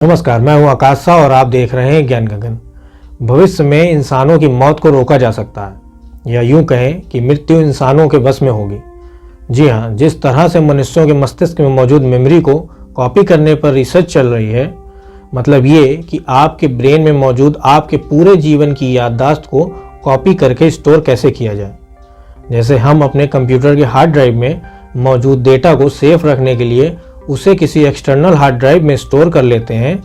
नमस्कार, मैं हूं आकाश शाह और आप देख रहे हैं ज्ञान गगन। भविष्य में इंसानों की मौत को रोका जा सकता है, या यूं कहें कि मृत्यु इंसानों के बस में होगी। जी हाँ, जिस तरह से मनुष्यों के मस्तिष्क में मौजूद मेमोरी को कॉपी करने पर रिसर्च चल रही है, मतलब ये कि आपके ब्रेन में मौजूद आपके पूरे जीवन की याददाश्त को कॉपी करके स्टोर कैसे किया जाए। जैसे हम अपने कंप्यूटर के हार्ड ड्राइव में मौजूद डेटा को सेफ रखने के लिए उसे किसी एक्सटर्नल हार्ड ड्राइव में स्टोर कर लेते हैं,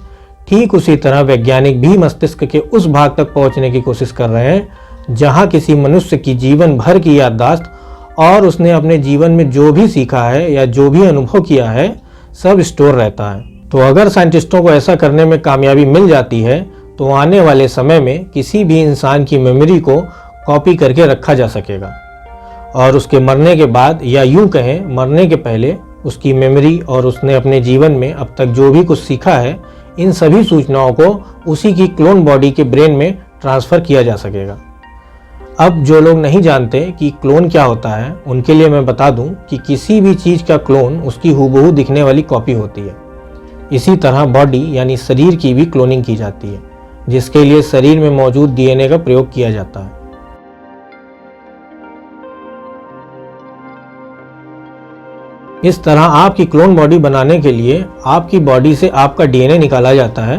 ठीक उसी तरह वैज्ञानिक भी मस्तिष्क के उस भाग तक पहुंचने की कोशिश कर रहे हैं जहां किसी मनुष्य की जीवन भर की याददाश्त और उसने अपने जीवन में जो भी सीखा है या जो भी अनुभव किया है सब स्टोर रहता है। तो अगर साइंटिस्टों को ऐसा करने में कामयाबी मिल जाती है तो आने वाले समय में किसी भी इंसान की मेमोरी को कॉपी करके रखा जा सकेगा और उसके मरने के बाद, या यूं कहें मरने के पहले, उसकी मेमोरी और उसने अपने जीवन में अब तक जो भी कुछ सीखा है, इन सभी सूचनाओं को उसी की क्लोन बॉडी के ब्रेन में ट्रांसफ़र किया जा सकेगा। अब जो लोग नहीं जानते कि क्लोन क्या होता है, उनके लिए मैं बता दूं कि किसी भी चीज़ का क्लोन उसकी हूबहू दिखने वाली कॉपी होती है। इसी तरह बॉडी यानी शरीर की भी क्लोनिंग की जाती है, जिसके लिए शरीर में मौजूद डीएनए का प्रयोग किया जाता है। इस तरह आपकी क्लोन बॉडी बनाने के लिए आपकी बॉडी से आपका डीएनए निकाला जाता है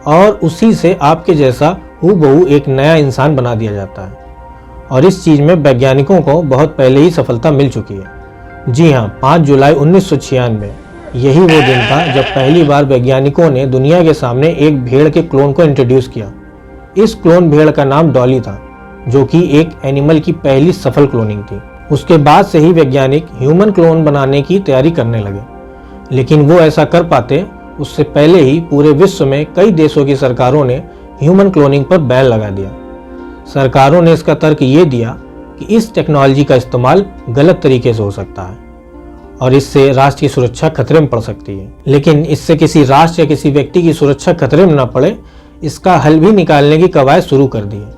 और उसी से आपके जैसा हूबहू एक नया इंसान बना दिया जाता है। और इस चीज़ में वैज्ञानिकों को बहुत पहले ही सफलता मिल चुकी है। जी हाँ, 5 जुलाई 1996 यही वो दिन था जब पहली बार वैज्ञानिकों ने दुनिया के सामने एक भेड़ के क्लोन को इंट्रोड्यूस किया। इस क्लोन भेड़ का नाम डॉली था, जो कि एक एनिमल की पहली सफल क्लोनिंग थी। उसके बाद से ही वैज्ञानिक ह्यूमन क्लोन बनाने की तैयारी करने लगे, लेकिन वो ऐसा कर पाते उससे पहले ही पूरे विश्व में कई देशों की सरकारों ने ह्यूमन क्लोनिंग पर बैन लगा दिया। सरकारों ने इसका तर्क ये दिया कि इस टेक्नोलॉजी का इस्तेमाल गलत तरीके से हो सकता है और इससे राष्ट्र की सुरक्षा खतरे में पड़ सकती है। लेकिन इससे किसी राष्ट्र या किसी व्यक्ति की सुरक्षा खतरे में न पड़े, इसका हल भी निकालने की कवायद शुरू कर दी है।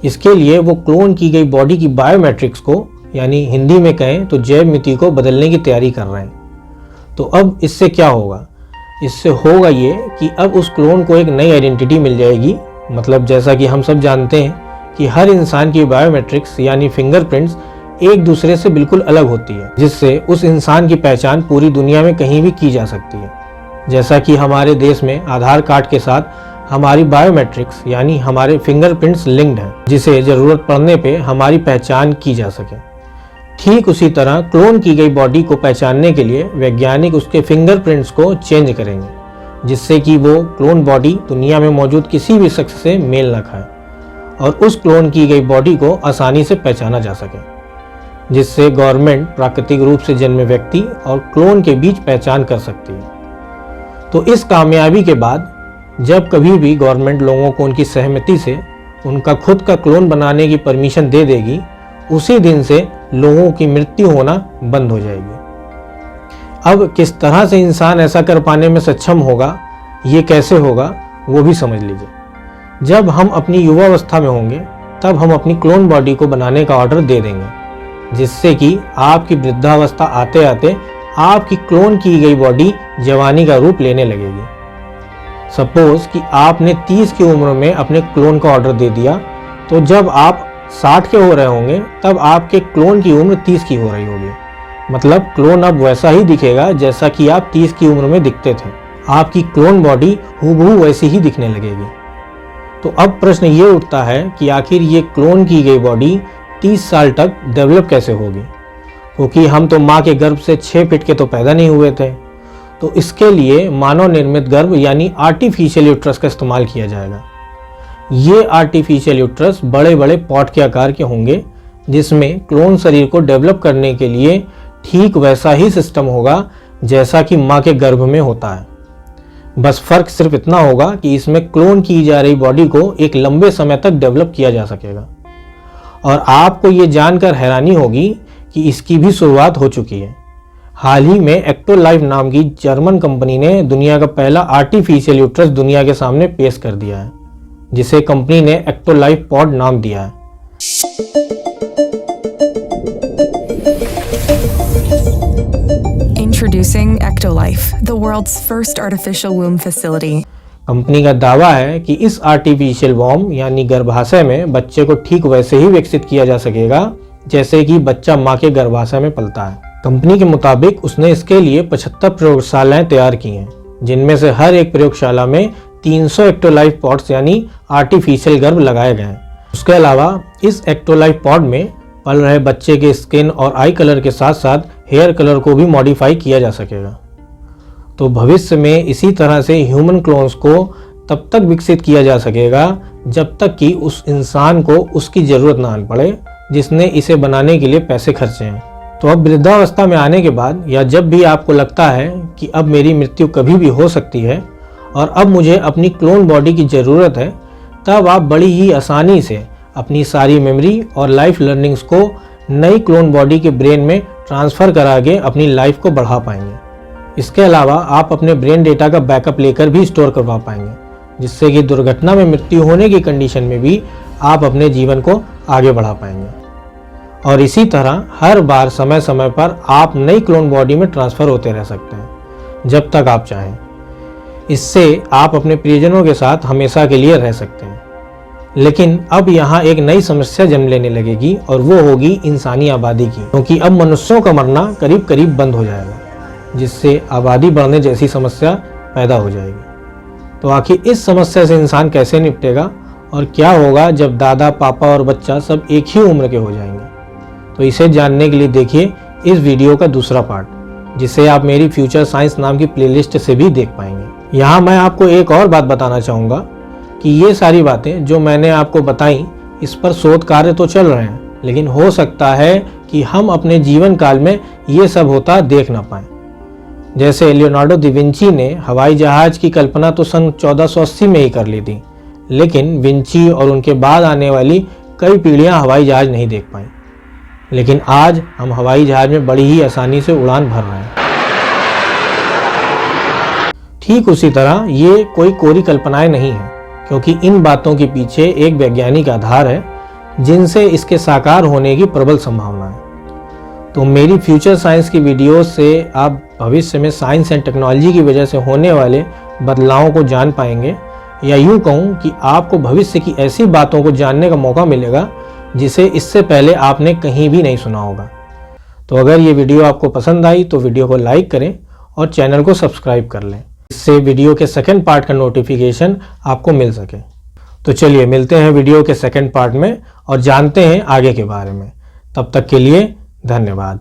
इसके लिए वो क्लोन की गई बॉडी की बायोमेट्रिक्स को, यानी हिंदी में कहें तो जैव मिति को बदलने की तैयारी कर रहे हैं। तो अब इससे क्या होगा? इससे होगा ये कि अब उस क्लोन को एक नई आइडेंटिटी मिल जाएगी। मतलब जैसा कि हम सब जानते हैं कि हर इंसान की बायोमेट्रिक्स यानी फिंगरप्रिंट्स एक दूसरे से बिल्कुल अलग होती है, जिससे उस इंसान की पहचान पूरी दुनिया में कहीं भी की जा सकती है। जैसा कि हमारे देश में आधार कार्ड के साथ हमारी बायोमेट्रिक्स यानी हमारे फिंगरप्रिंट्स लिंक्ड हैं, जिसे ज़रूरत पड़ने पे हमारी पहचान की जा सके। ठीक उसी तरह क्लोन की गई बॉडी को पहचानने के लिए वैज्ञानिक उसके फिंगरप्रिंट्स को चेंज करेंगे, जिससे कि वो क्लोन बॉडी दुनिया में मौजूद किसी भी शख्स से मेल न खाए और उस क्लोन की गई बॉडी को आसानी से पहचाना जा सके, जिससे गवर्नमेंट प्राकृतिक रूप से जन्मे व्यक्ति और क्लोन के बीच पहचान कर सकती है। तो इस कामयाबी के बाद जब कभी भी गवर्नमेंट लोगों को उनकी सहमति से उनका खुद का क्लोन बनाने की परमिशन दे देगी, उसी दिन से लोगों की मृत्यु होना बंद हो जाएगी। अब किस तरह से इंसान ऐसा कर पाने में सक्षम होगा, ये कैसे होगा, वो भी समझ लीजिए। जब हम अपनी युवावस्था में होंगे तब हम अपनी क्लोन बॉडी को बनाने का ऑर्डर दे देंगे, जिससे कि आपकी वृद्धावस्था आते आते आपकी क्लोन की गई बॉडी जवानी का रूप लेने लगेगी। सपोज कि आपने 30 की उम्र में अपने क्लोन का ऑर्डर दे दिया, तो जब आप 60 के हो रहे होंगे तब आपके क्लोन की उम्र 30 की हो रही होगी। मतलब क्लोन अब वैसा ही दिखेगा जैसा कि आप 30 की उम्र में दिखते थे। आपकी क्लोन बॉडी हूबहू वैसी ही दिखने लगेगी। तो अब प्रश्न ये उठता है कि आखिर ये क्लोन की गई बॉडी 30 साल तक डेवलप कैसे होगी, क्योंकि हम तो माँ के गर्भ से 6 फीट के तो पैदा नहीं हुए थे। तो इसके लिए मानव निर्मित गर्भ यानी आर्टिफिशियल यूट्रस का इस्तेमाल किया जाएगा। ये आर्टिफिशियल यूट्रस बड़े बड़े पॉट के आकार के होंगे, जिसमें क्लोन शरीर को डेवलप करने के लिए ठीक वैसा ही सिस्टम होगा जैसा कि माँ के गर्भ में होता है। बस फर्क सिर्फ इतना होगा कि इसमें क्लोन की जा रही बॉडी को एक लंबे समय तक डेवलप किया जा सकेगा। और आपको ये जानकर हैरानी होगी कि इसकी भी शुरुआत हो चुकी है। हाल ही में एक्टोलाइफ नाम की जर्मन कंपनी ने दुनिया का पहला आर्टिफिशियल यूट्रस दुनिया के सामने पेश कर दिया है, जिसे कंपनी ने एक्टोलाइफ पॉड नाम दिया है। Introducing Ectolife, the world's first artificial womb facility. Company का दावा है कि इस आर्टिफिशियल वॉर्म यानी गर्भाशय में बच्चे को ठीक वैसे ही विकसित किया जा सकेगा जैसे कि बच्चा माँ के गर्भाशय में पलता है। कंपनी के मुताबिक उसने इसके लिए 75 प्रयोगशालाएं तैयार की हैं, जिनमें से हर एक प्रयोगशाला में 300 एक्टोलाइफ पॉड्स यानी आर्टिफिशियल गर्भ लगाए गए हैं। उसके अलावा इस एक्टोलाइफ पॉड में पल रहे बच्चे के स्किन और आई कलर के साथ साथ हेयर कलर को भी मॉडिफाई किया जा सकेगा। तो भविष्य में इसी तरह से ह्यूमन क्लोन्स को तब तक विकसित किया जा सकेगा जब तक कि उस इंसान को उसकी ज़रूरत ना पड़े जिसने इसे बनाने के लिए पैसे खर्चे हैं। तो अब वृद्धावस्था में आने के बाद या जब भी आपको लगता है कि अब मेरी मृत्यु कभी भी हो सकती है और अब मुझे अपनी क्लोन बॉडी की ज़रूरत है, तब आप बड़ी ही आसानी से अपनी सारी मेमोरी और लाइफ लर्निंग्स को नई क्लोन बॉडी के ब्रेन में ट्रांसफ़र करा के अपनी लाइफ को बढ़ा पाएंगे। इसके अलावा आप अपने ब्रेन डेटा का बैकअप लेकर भी स्टोर करवा पाएंगे, जिससे कि दुर्घटना में मृत्यु होने की कंडीशन में भी आप अपने जीवन को आगे बढ़ा पाएंगे। और इसी तरह हर बार समय समय पर आप नई क्लोन बॉडी में ट्रांसफ़र होते रह सकते हैं जब तक आप चाहें। इससे आप अपने प्रियजनों के साथ हमेशा के लिए रह सकते हैं। लेकिन अब यहाँ एक नई समस्या जन्म लेने लगेगी और वो होगी इंसानी आबादी की, क्योंकि अब मनुष्यों का मरना करीब करीब बंद हो जाएगा, जिससे आबादी बढ़ने जैसी समस्या पैदा हो जाएगी। तो आखिर इस समस्या से इंसान कैसे निपटेगा और क्या होगा जब दादा, पापा और बच्चा सब एक ही उम्र के हो जाएंगे? तो इसे जानने के लिए देखिए इस वीडियो का दूसरा पार्ट, जिसे आप मेरी फ्यूचर साइंस नाम की प्लेलिस्ट से भी देख पाएंगे। यहाँ मैं आपको एक और बात बताना चाहूँगा कि ये सारी बातें जो मैंने आपको बताई, इस पर शोध कार्य तो चल रहे हैं, लेकिन हो सकता है कि हम अपने जीवन काल में ये सब होता देख ना पाएं। जैसे लियोनार्डो दा विंची ने हवाई जहाज की कल्पना तो सन 1480 में ही कर ली थी, लेकिन विंची और उनके बाद आने वाली कई पीढ़ियां हवाई जहाज नहीं देख पाई। लेकिन आज हम हवाई जहाज में बड़ी ही आसानी से उड़ान भर रहे हैं। ठीक उसी तरह ये कोई कोरी कल्पनाएं नहीं है, क्योंकि इन बातों के पीछे एक वैज्ञानिक आधार है जिनसे इसके साकार होने की प्रबल संभावना है। तो मेरी फ्यूचर साइंस की वीडियो से आप भविष्य में साइंस एंड टेक्नोलॉजी की वजह से होने वाले बदलावों को जान पाएंगे, या यूं कहूं कि आपको भविष्य की ऐसी बातों को जानने का मौका मिलेगा जिसे इससे पहले आपने कहीं भी नहीं सुना होगा। तो अगर ये वीडियो आपको पसंद आई तो वीडियो को लाइक करें और चैनल को सब्सक्राइब कर लें, इससे वीडियो के सेकंड पार्ट का नोटिफिकेशन आपको मिल सके। तो चलिए मिलते हैं वीडियो के सेकंड पार्ट में और जानते हैं आगे के बारे में। तब तक के लिए धन्यवाद।